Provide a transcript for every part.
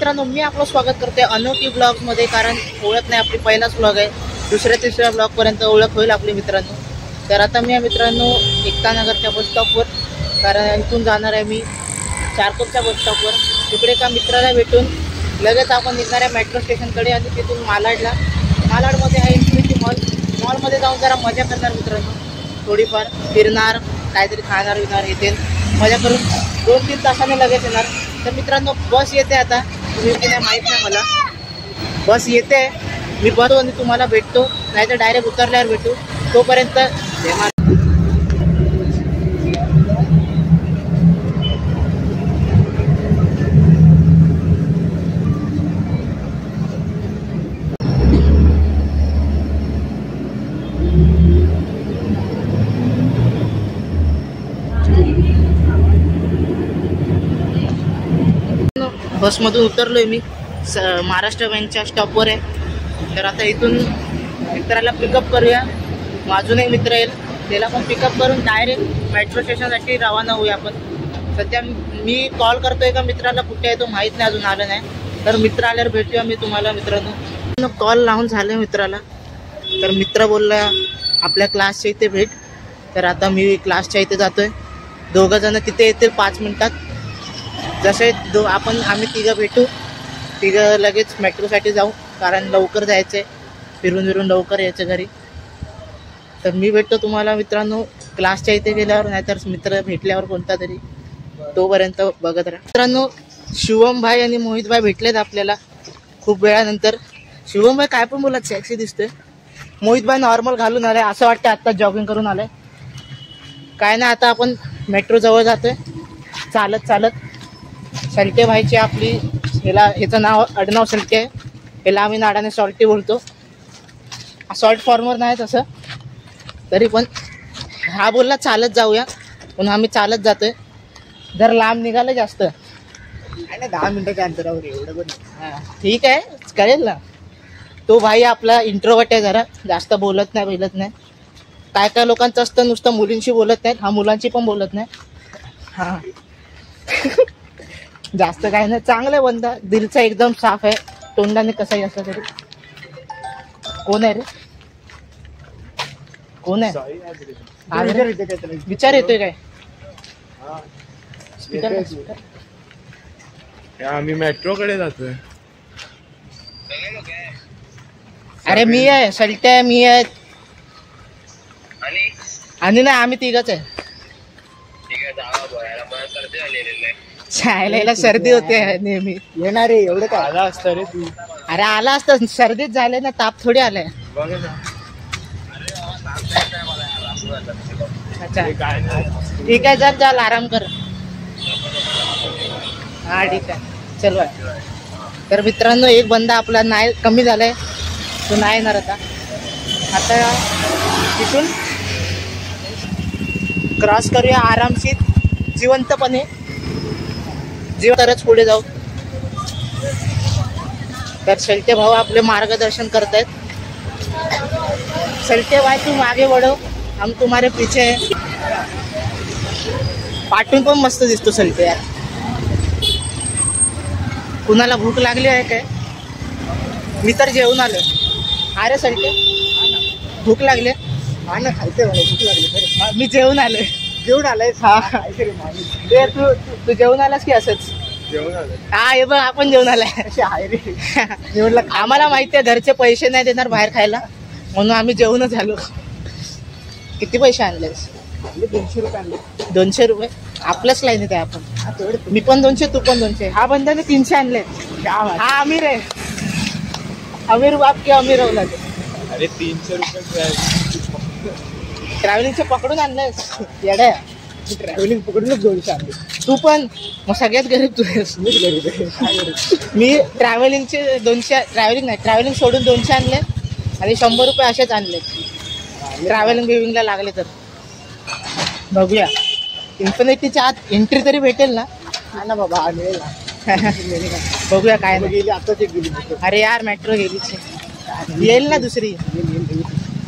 मित्रांनो, मी आपलं स्वागत करते अनोखी ब्लॉग्समध्ये. कारण ओळख नाही आपली, पहिलाच ब्लॉग आहे. दुसऱ्या तिसऱ्या ब्लॉगपर्यंत ओळख होईल आपली मित्रांनो. तर आता मी मित्रांनो एकता नगरच्या बस स्टॉपवर, कारण इथून जाणार आहे मी चारकोपच्या बस स्टॉपवर. तिकडे एका मित्राला भेटून लगेच आपण निघणार आहे मेट्रो स्टेशनकडे आणि तिथून मालाडमध्ये आहे इन्फिनिटी मॉलमध्ये जाऊन जरा मजा करणार मित्रांनो. थोडीफार फिरणार, काहीतरी खाणार विणार, येते मजा करून 2-3 तासाने लगेच येणार. तर मित्रांनो बस येते, आता तुम्ही की नाही माहीत नाही मला. बस येते, मी बसतो आणि तुम्हाला भेटतो, नाही तर डायरेक्ट उतरल्यावर भेटू. तोपर्यंत बसमधून उतरलोय मी. महाराष्ट्र बँकच्या स्टॉपवर आहे. तर आता इथून मित्राला पिकअप करूया. अजून एक मित्र येईल, त्याला पण पिकअप करून डायरेक्ट मेट्रो स्टेशनसाठी रवाना होऊया आपण. सध्या मी कॉल करतोय का मित्राला, कुठे आहे तो माहीत नाही, अजून आलं नाही. तर मित्र आल्यावर भेटूया मी तुम्हाला मित्रांनो. कॉल लावून झालं मित्राला. तर मित्र बोलला आपल्या क्लासच्या इथे भेट. तर आता मी क्लासच्या इथे जातोय. दोघं जण तिथे येतील 5 मिनिटात. जसे आम्ही तिघं भेटू, तिघं लगेच मेट्रोसाठी जाऊ, कारण लवकर जायचं आहे, फिरून लवकर यायचं घरी. तर मी भेटतो तुम्हाला मित्रांनो क्लासच्या इथे गेल्यावर, नाहीतर मित्र भेटल्यावर कोणता तरी. तोपर्यंत बघत राहा मित्रांनो. शिवम भाई आणि मोहित भाई भेटलेत आपल्याला खूप वेळानंतर. शिवम भाई काय पण बोलत सेक्सी दिसतोय. मोहित भाई नॉर्मल घालून आलाय, असं वाटतं आत्ता जॉगिंग करून आलाय. काय नाही, आता आपण मेट्रो जवळ जातोय चालत. सलटे भाईची आपली ह्याचं नाव आडनाव सलटे आहे. याला आम्ही नाडाने सॉल्टी बोलतो. सॉल्ट फॉर्मर नाही तसं, तरी पण हा बोलला चालत जाऊया, पण आम्ही चालत जातोय. जर लांब निघालं जास्त नाही, 10 मिनिटाच्या अंतरावर एवढं पण ठीक आहे, कळेल ना. तो भाई आपला इंट्रोवर्ट आहे, जरा जास्त बोलत नाही. काय लोकांचं असतं नुसतं मुलींशी बोलत नाहीत, हा मुलांशी पण बोलत नाही. हां जास्त काही नाही, चांगलं आहे बंदा, दिलचा एकदम साफ आहे. तोंडाने कसाही असं तरी. कोण आहे रे, कोण आहे? विचार येतोय काय? आम्ही मेट्रोकडे जातोय. अरे मी आहे, सलटे आहे, मी आहे आणि नाही, आम्ही तिघच आहे. शाळेला सर्दी होते नेहमी. येणार रे, एवढं काय आला असतं रे तू. अरे आला असतं, सर्दीच झाले ना, ताप थोडी आलाय. अच्छा ठीक आहे, चल आराम कर. हा ठीक आहे, चल बाय. तर मित्रांनो एक बंदा आपला नाही कमी झालाय, तो नाही येणार आता तिथून क्रॉस करूया आरामशीर, जिवंतपणे तरच पुढे जाऊ. तर सलटे भाऊ आपले मार्गदर्शन करतायत. सलटे भाई तू मागे वळव, हम तुम्हारे पीछे है. पाठून पण मस्त दिसतो सलटे यार. कुणाला भूक लागली आहे काय? मी तर जेवून आलो. अरे सलटे भूक लागले? हा ना, खायचं मला भूक लागली. मी जेवून आलोय. जेवून आलाय? हा तू जेवून आलास की असंच? जेवण आलं. हा हे बघ, आपण जेवण आलाय. आम्हाला माहिती आहे घरचे पैसे नाही देणार बाहेर खायला, म्हणून आम्ही जेवूनच आलो. किती पैसे आणलेस? 200 रुपये आणले. 200 रुपये आपल्याच लाईनीत आहे आपण. मी पण 200, तू पण 200. हा बंदाने 300 आणले. हा अमीर आहे, अमीर बाप की अमीर अवलाद. अरे 300 रुपये ट्रॅव्हलिंगचे पकडून आणलेस येड्या. ट्रॅव्हलिंग पकडूनच 200 आणले. तू पण मग सगळ्यात गरीब तू आहेस. मी ट्रॅव्हलिंगचे 200, ट्रॅव्हलिंग सोडून 200 आणले आणि 100 रुपये असेच आणले. ट्रॅव्हलिंगला लागले तर बघूया. इन्फिनिटीच्या आत एंट्री तरी भेटेल ना? हा ना बाबा, बघूया काय गेली आताच एक गेली. अरे यार मेट्रो गेलीच, येईल ना दुसरी.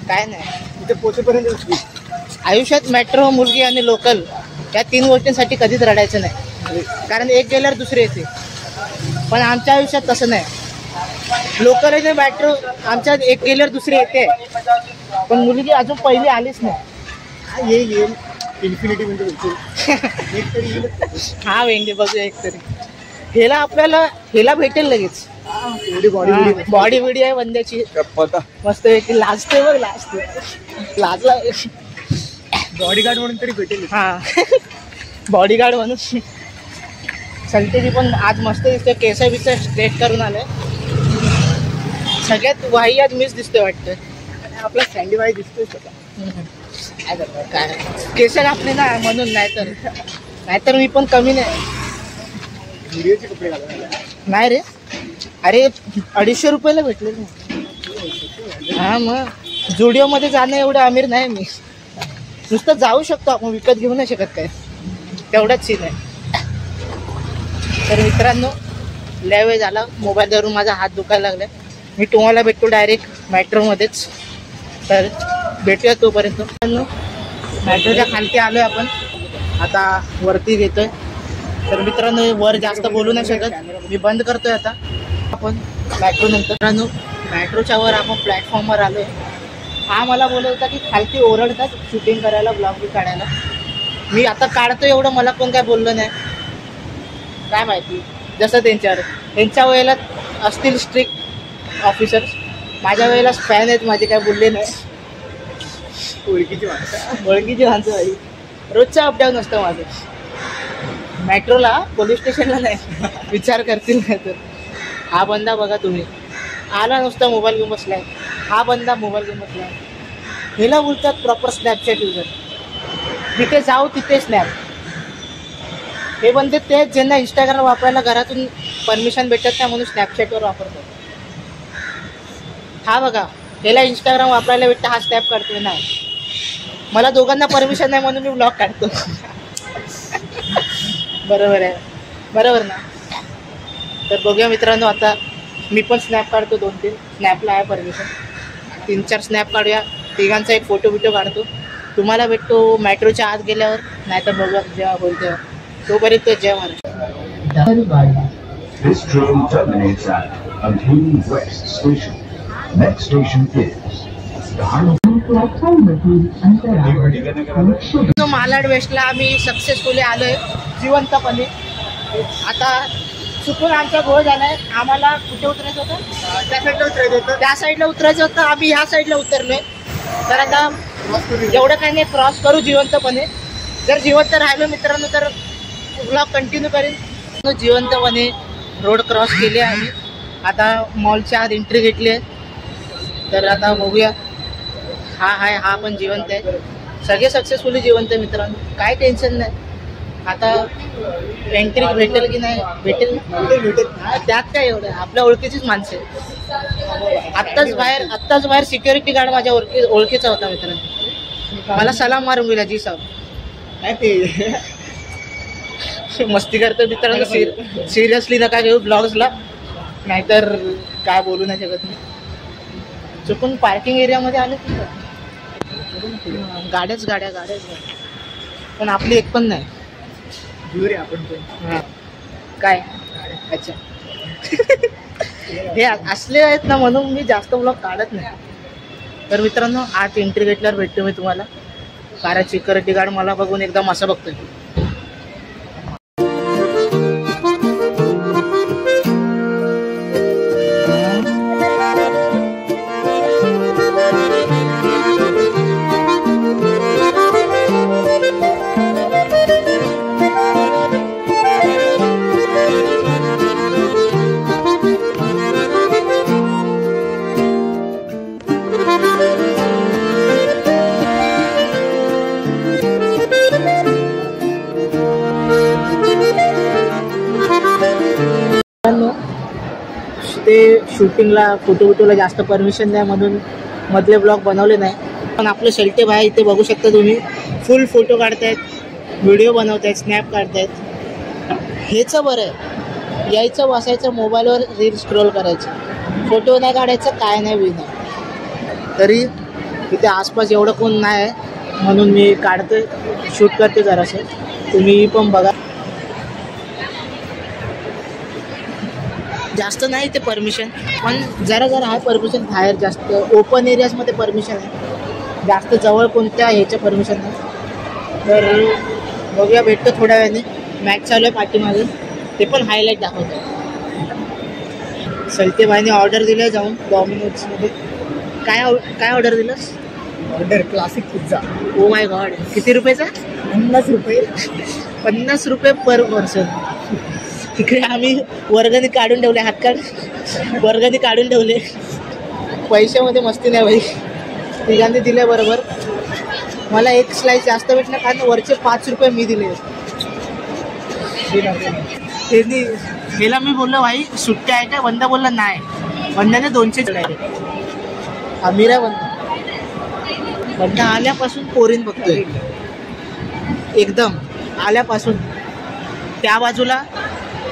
काय नाही, तिथे पोचेपर्यंत आयुष्यात मेट्रो, मुलगी आणि लोकल या 3 गोष्टींसाठी कधीच रडायचं नाही, कारण एक गेल्यावर दुसरी येते. पण आमच्या आयुष्यात तसं नाही. लोकल मेट्रो आमच्यात एक गेल्यावर दुसरी येते, पण मुलगी अजून पहिली आलीच नाही. येईल इन्फिनिटी म्हणजे एक तरी येईल. हा वेंगे बघूया एक तरी. हेला भेटेल लगेच. बॉडी बिडी आहे बंद्याची मस्त. लाजते बघ, लाजला बॉडीगार्ड म्हणून तरी भेटेल. हा बॉडीगार्ड म्हणून. सलटेची पण आज मस्त दिसते, केस बिस स्ट्रेट करून आले. सगळ्यात वाह्यात मीच दिसतोय वाटतं. आपला सँडी बाई दिसतोय काय केस आपले ना म्हणून. नाहीतर मी पण कमी नाही. व्हिडिओचे कपडे घालून नाही रे. अरे 250 रुपयाला भेटले ना. हा मग जुडिओ मध्ये जाणं एवढं अमीर नाही मी. नुसतं जाऊ शकतो आपण, विकत घेऊ नाही शकत काय, तेवढाच सीन आहे. तर मित्रांनो लय वेळ झाला मोबाईल धरून माझा हात दुखायला लागला. मी तुम्हाला भेटतो डायरेक्ट मेट्रोमध्येच. तर भेटूया तोपर्यंत. मेट्रोच्या खालती आलोय आपण, आता वरती घेतोय. तर मित्रांनो वर जास्त बोलू नाही शकत, मी बंद करतोय आता. आपण मेट्रो नंतर मित्रांनो मेट्रोच्या वर आपण प्लॅटफॉर्मवर आलोय. हा मला बोलत होता की खालती ओरडतात शूटिंग करायला, ब्लॉग काढायला. मी आता काढतो एवढं, मला कोण काय बोललं नाही. काय माहिती, जसं त्यांच्या वेळेला असतील स्ट्रिक्ट ऑफिसर्स, माझ्या वेळेला स्पॅन आहेत माझे, काय बोलले नाही. ओळखीची माणसं भाई. रोजचं अपडाऊन असतं माझं मेट्रोला, पोलीस स्टेशनला नाही. विचार करतील नाही तर. हा बंदा बघा तुम्ही, आला नुसता मोबाईल घेऊन बसलाय. हा बंदा मोबाईल घेऊन बसलाय. हेला बोलतात प्रॉपर स्नॅपचॅट युजर. जिथे जाऊ तिथे स्नॅप. हे बंदे तेच ज्यांना इंस्टाग्राम वापरायला घरातून परमिशन भेटत नाही म्हणून स्नॅपचॅटवर वापरतात. हा बघा, ह्याला इंस्टाग्राम वापरायला भेटतं, हा स्नॅप काढतोय. नाही, मला दोघांना परमिशन नाही म्हणून मी ब्लॉग काढतो. बरोबर आहे, बरोबर ना. तर बघूया मित्रांनो, आता मी पण स्नॅप काढतो 2-3. स्नॅपला आहे परमिशन. 3-4 स्नॅप काढूया, तिघांचा एक फोटो बिटो काढतो. तुम्हाला भेटतो मेट्रोच्या आत गेल्यावर, नाही तर बघा जेव्हा होईल तेव्हा. तोपर्यंत जय Maharashtra. This train terminates at Ampere West Station. Next station is Malad वेस्टला आम्ही सक्सेसफुली आलोय जिवंतपणे. आता चुकून आमचा घोळ झालाय. आम्हाला कुठे उतरायचं होतं? त्या साईडला उतरायचं होतं. आम्ही ह्या साईडला उतरलोय. तर आता एवढं काही नाही, क्रॉस करू जिवंतपणे. जर जिवंत राहिलो मित्रांनो तर ब्लॉग कंटिन्यू करेन. जिवंतपणे रोड क्रॉस केले आम्ही. आता मॉलच्या आत एंट्री घेतली आहे. तर आता बघूया. हा पण जिवंत आहे. सगळे सक्सेसफुली जिवंत आहे मित्रांनो, काय टेन्शन नाही. आता एंट्री भेटेल की नाही? भेटेल. त्यात काय एवढं, आपल्या ओळखीचीच माणसं आहे. आत्ताच बाहेर सिक्युरिटी गार्ड माझ्या ओळखीचा होता मित्रांनो. मला सलाम मारून गेला जी साहेब. काय ते मस्ती करतो मित्रांनो. सिरियसली नका घेऊ ब्लॉग्सला, नाहीतर काय बोलू नाही शकत मी. चुकून पार्किंग एरियामध्ये आले गाड्याच पण आपली एक पण नाही. काय अच्छा हे असले आहेत ना, म्हणून मी जास्त ब्लॉग काढत नाही. तर मित्रांनो आत एंट्री घेतल्यावर भेटतो मी तुम्हाला. कारण सिक्युरिटी गार्ड मला बघून एकदम असं बघतोय. ते शूटिंगला फोटोला जास्त परमिशन नाही म्हणून मधले ब्लॉग बनवले नाही. पण आपले शेल्टे भाई इथे बघू शकता तुम्ही, फुल फोटो काढतायत, व्हिडिओ बनवतायत, स्नॅप काढतायत. हेच बरं आहे, यायचं बसायचं मोबाईलवर रील स्क्रोल करायचं, फोटो नाही काढायचं, काय नाही बी नाही. तरी इथे आसपास एवढं कोण नाही आहे म्हणून मी काढतोय, शूट करते जरासं. तुम्ही पण बघा. जास्त नाही ते परमिशन, पण जरा जरा आहे परमिशन. बाहेर जास्त ओपन एरियाजमध्ये परमिशन आहे, जास्त जवळ कोणत्या ह्याचं परमिशन नाही. तर बघूया, भेटतो थोड्या वेळाने. मॅच चालू आहे पाठीमागे, ते पण हायलाईट दाखवतो. सलतेबाईने ऑर्डर दिलं जाऊन डॉमिनोजमध्ये. काय ऑर्डर दिलंस? Order classic pizza. Oh my God, किती रुपयाचा? 50 रुपये. 50 रुपये पर पर्सन. तिकडे आम्ही वर्गणी काढून ठेवले, हात काढ, वर्गणी काढून ठेवले. पैशामध्ये मस्ती नाही भाई, तिघांनी दिल्या बरोबर. मला एक स्लाइस जास्त भेटला कारण वरचे 5 रुपये मी दिले. त्यांनी गेला, मी बोललो भाई सुट्ट्या आहे का? बंदा बोलला नाही. बंदाने 200 डायरेक्ट. आमिर आहे बंदा आल्यापासून पोरीन बघतोय, एकदम आल्यापासून. त्या बाजूला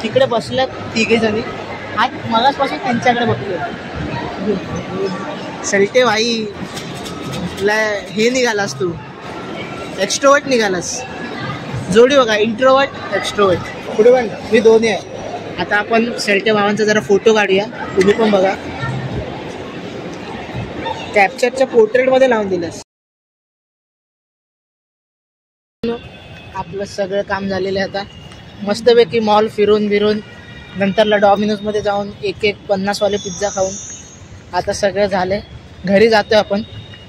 तिकडे बसल्यात तिघे जणी, आज मगाचपासून त्यांच्याकडे बघतोय. सलटे भाई, हे निघालास तू, एक्स्ट्रोवर्ट निघालास. जोडी बघा, इंट्रोवर्ट एक्स्ट्रोवर्ट. पुढे बांधा. मी दोन्ही आहे. आता आपण सलटे भावांचा जरा फोटो काढूया, तुम्ही पण बघा. कॅप्चरच्या पोर्ट्रेटमध्ये लावून दिलंस. आपलं सगळं काम झालेलं आहे. आता मस्तपैकी मॉल फिरून नंतरला डॉमिनोजमध्ये जाऊन एक 50वाले पिझ्झा खाऊन आता सगळं झालं. घरी जातो आपण.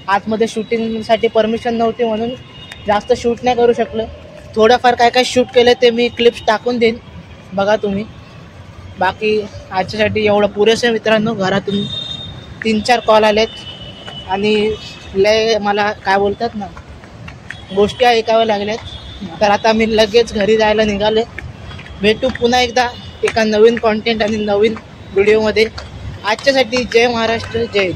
आतमध्ये शूटिंगसाठी परमिशन नव्हती म्हणून जास्त शूट नाही करू शकलो. थोडंफार काय शूट केलं ते मी क्लिप्स टाकून देईन, बघा तुम्ही. बाकी आजच्यासाठी एवढं पुरेसं मित्रांनो. घरातून 3-4 कॉल आलेत आणि लय मला काय बोलतात ना, गोष्टी ऐकाव्या लागल्यात. तर आता मी लगेच घरी जायला निघाले. भेटू पुन्हा एकदा एका नवीन कॉन्टेंट आणि नवीन व्हिडिओमध्ये. आजच्यासाठी जय महाराष्ट्र, जय.